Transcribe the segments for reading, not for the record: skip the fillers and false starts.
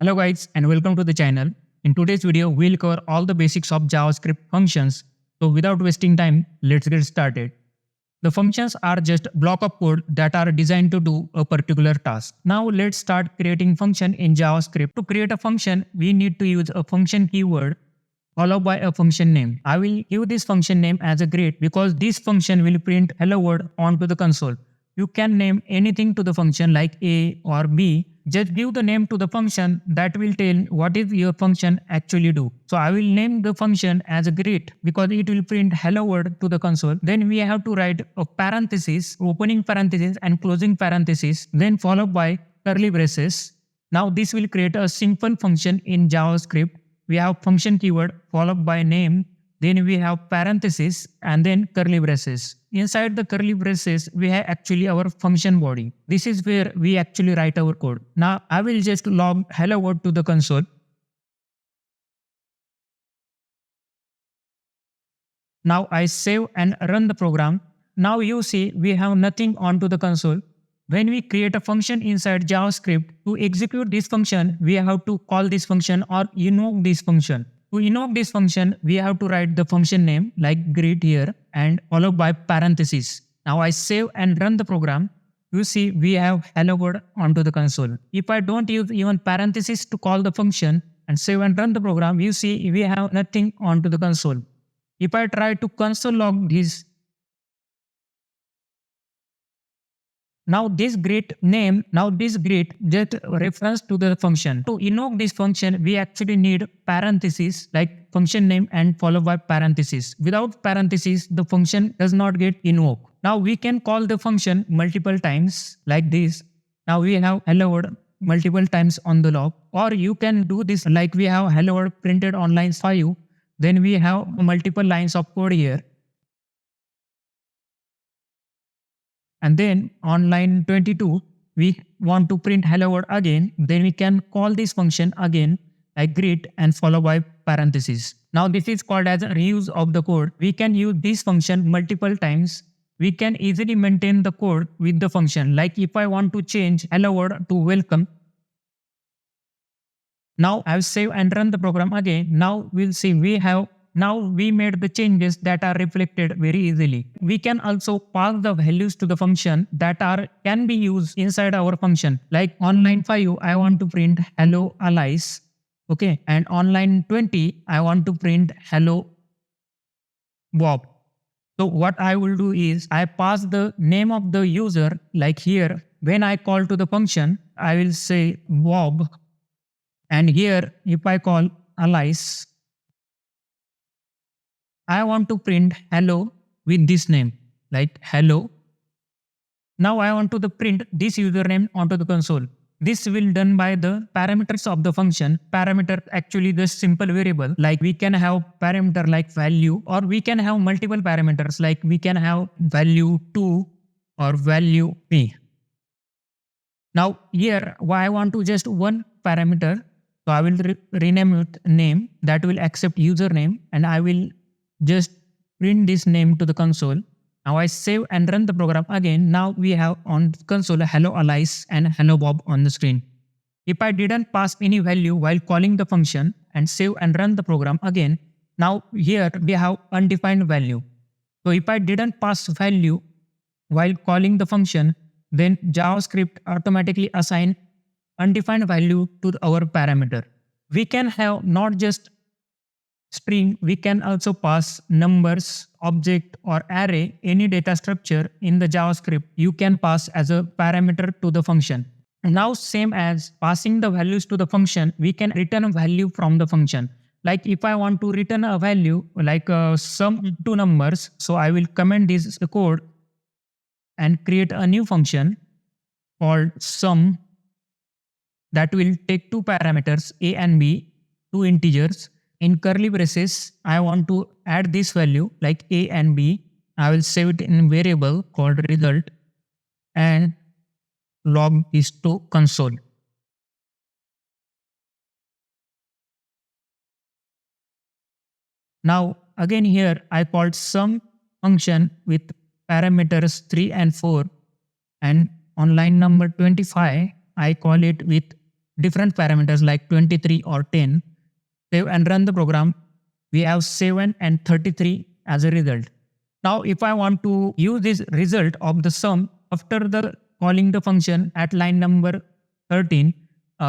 Hello guys and welcome to the channel. In today's video, we'll cover all the basics of JavaScript functions. So without wasting time, let's get started. The functions are just block of code that are designed to do a particular task. Now let's start creating function in JavaScript. To create a function, we need to use a function keyword followed by a function name. I will give this function name as a greet because this function will print hello world onto the console. You can name anything to the function like A or B. Just give the name to the function that will tell what is your function actually do. So I will name the function as a greet because it will print hello world to the console. Then we have to write a parenthesis, opening parenthesis and closing parenthesis, then followed by curly braces. Now this will create a simple function in JavaScript. We have function keyword followed by name, then we have parenthesis and then curly braces. Inside the curly braces, we have actually our function body. This is where we actually write our code. Now I will just log hello world to the console. Now I save and run the program. Now you see we have nothing onto the console. When we create a function inside JavaScript, to execute this function, we have to call this function or invoke this function. To invoke this function, we have to write the function name like greet here and followed by parenthesis. Now I save and run the program. You see we have hello world onto the console. If I don't use even parenthesis to call the function and save and run the program, you see we have nothing onto the console. If I try to console log this, now this greet just reference to the function. To invoke this function, we actually need parenthesis like function name and followed by parenthesis. Without parenthesis, the function does not get invoked. Now we can call the function multiple times like this. Now we have hello world multiple times on the log, or you can do this like we have hello world printed on line 5. Then we have multiple lines of code here. And then on line 22, we want to print hello world again. Then we can call this function again like greet and followed by parenthesis. Now this is called as a reuse of the code. We can use this function multiple times. We can easily maintain the code with the function. Like if I want to change hello world to welcome. Now I'll save and run the program again. Now we'll see we made the changes that are reflected very easily. We can also pass the values to the function that can be used inside our function. Like on line 5, I want to print hello Alice. Okay. And on line 20, I want to print hello Bob. So what I will do is I pass the name of the user like here. When I call to the function, I will say Bob. And here, if I call Alice, I want to print hello with this name like hello. Now I want to print this username onto the console. This will done by the parameters of the function. Parameter actually the simple variable, like we can have parameter like value, or we can have multiple parameters like we can have value 2 or value 3. Now here I want to just one parameter. So I will rename it name that will accept username, and I will just print this name to the console. Now I save and run the program again. Now we have on console hello Alice and hello Bob on the screen. If I didn't pass any value while calling the function and save and run the program again, now here we have undefined value. So if I didn't pass value while calling the function, then JavaScript automatically assign undefined value to our parameter. We can have not just string, we can also pass numbers, object or array, any data structure in the JavaScript you can pass as a parameter to the function. Now same as passing the values to the function, we can return a value from the function. Like if I want to return a value like sum two numbers, so I will comment this code and create a new function called sum that will take two parameters a and b, two integers. In curly braces, I want to add this value like a and b. I will save it in variable called result and log this to console. Now again here I called sum function with parameters 3 and 4, and on line number 25 I call it with different parameters like 23 or 10. Save and run the program. We have 7 and 33 as a result. Now, if I want to use this result of the sum after the calling the function at line number 13,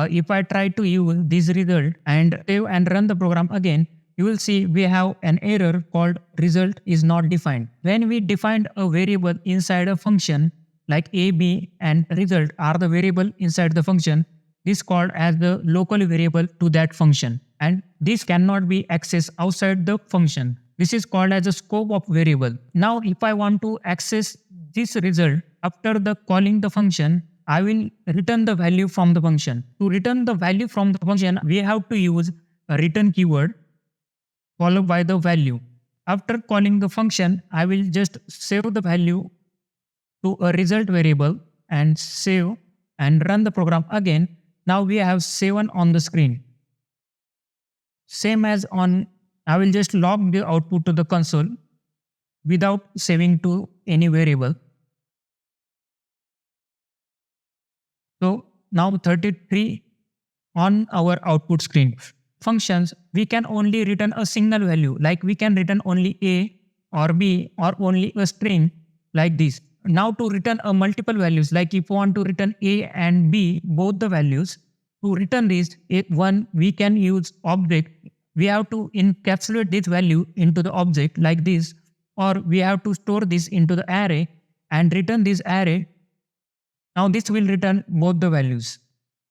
if I try to use this result and save and run the program again, you will see we have an error called result is not defined. When we defined a variable inside a function like a, b and result are the variable inside the function, this called as the local variable to that function, and this cannot be accessed outside the function. This is called as a scope of variable. Now if I want to access this result after the calling the function, I will return the value from the function. To return the value from the function, we have to use a return keyword followed by the value. After calling the function, I will just save the value to a result variable and save and run the program again. Now we have 7 on the screen. Same as on, I will just log the output to the console without saving to any variable. So now 33 on our output screen. Functions, we can only return a single value, like we can return only A or B or only a string like this. Now to return a multiple values, like if you want to return A and B, both the values, to return this one, we can use object. We have to encapsulate this value into the object like this, or we have to store this into the array and return this array. Now this will return both the values.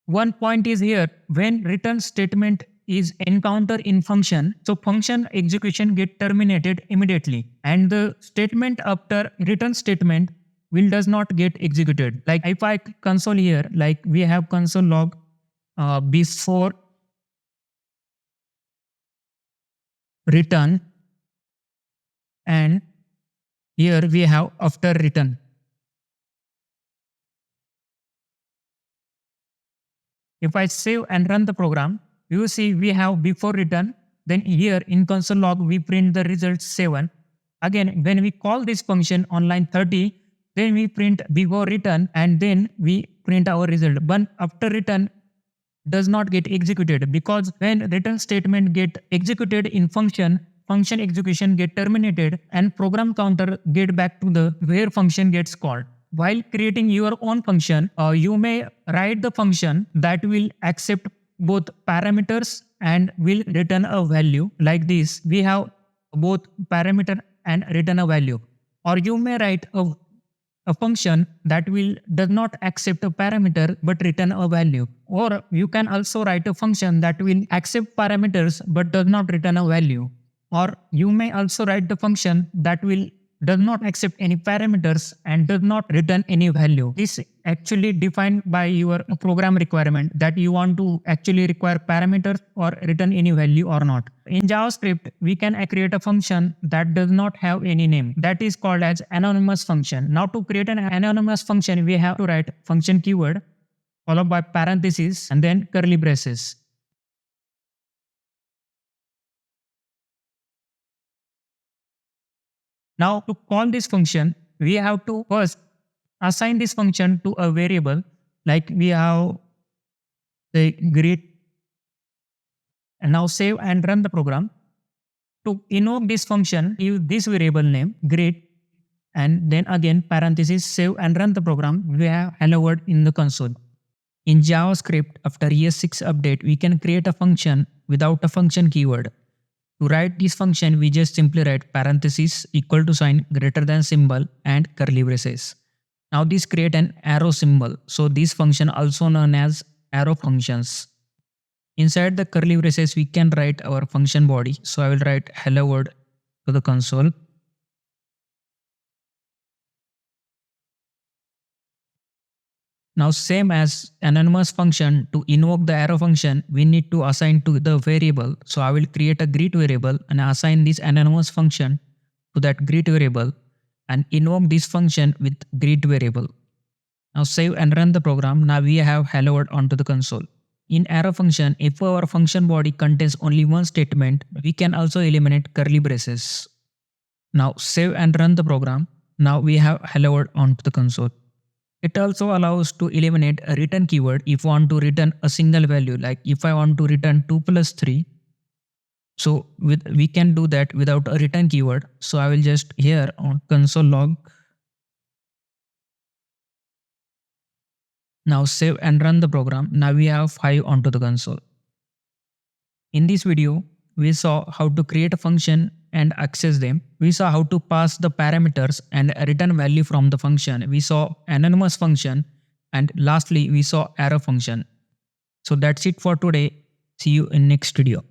One point is here, when return statement is encountered in function, so function execution get terminated immediately, and the statement after return statement does not get executed. Like if I console here, like we have console log before return, and here we have after return. If I save and run the program, you see we have before return, then here in console log we print the result 7. Again, when we call this function on line 30, then we print before return and then we print our result. But after return does not get executed, because when return statement get executed in function execution get terminated and program counter get back to the where function gets called. While creating your own function, you may write the function that will accept both parameters and will return a value like this. We have both parameter and return a value. Or you may write a function that does not accept a parameter but return a value. Or you can also write a function that will accept parameters but does not return a value. Or you may also write the function that does not accept any parameters and does not return any value. This actually defined by your program requirement, that you want to actually require parameters or return any value or not. In JavaScript, we can create a function that does not have any name. That is called as anonymous function. Now to create an anonymous function, we have to write function keyword followed by parentheses and then curly braces. Now to call this function, we have to first assign this function to a variable, like we have the greet, and now save and run the program. To invoke this function, use this variable name greet and then again parenthesis, save and run the program. We have hello world in the console. In JavaScript, after ES6 update, we can create a function without a function keyword. To write this function, we just simply write parenthesis equal to sign greater than symbol and curly braces. Now this create an arrow symbol. So this function also known as arrow functions. Inside the curly braces, we can write our function body. So I will write hello world to the console. Now same as anonymous function, to invoke the arrow function, we need to assign to the variable. So I will create a greet variable and assign this anonymous function to that greet variable and invoke this function with greet variable. Now save and run the program. Now we have hello world onto the console. In arrow function, if our function body contains only one statement, we can also eliminate curly braces. Now save and run the program. Now we have hello world onto the console. It also allows to eliminate a return keyword if you want to return a single value. Like if I want to return 2 plus 3, so we can do that without a return keyword. So I will just here on console log. Now save and run the program. Now we have 5 onto the console. In this video, we saw how to create a function and access them. We saw how to pass the parameters and return value from the function. We saw anonymous function, and lastly we saw arrow function. So that's it for today. See you in next video.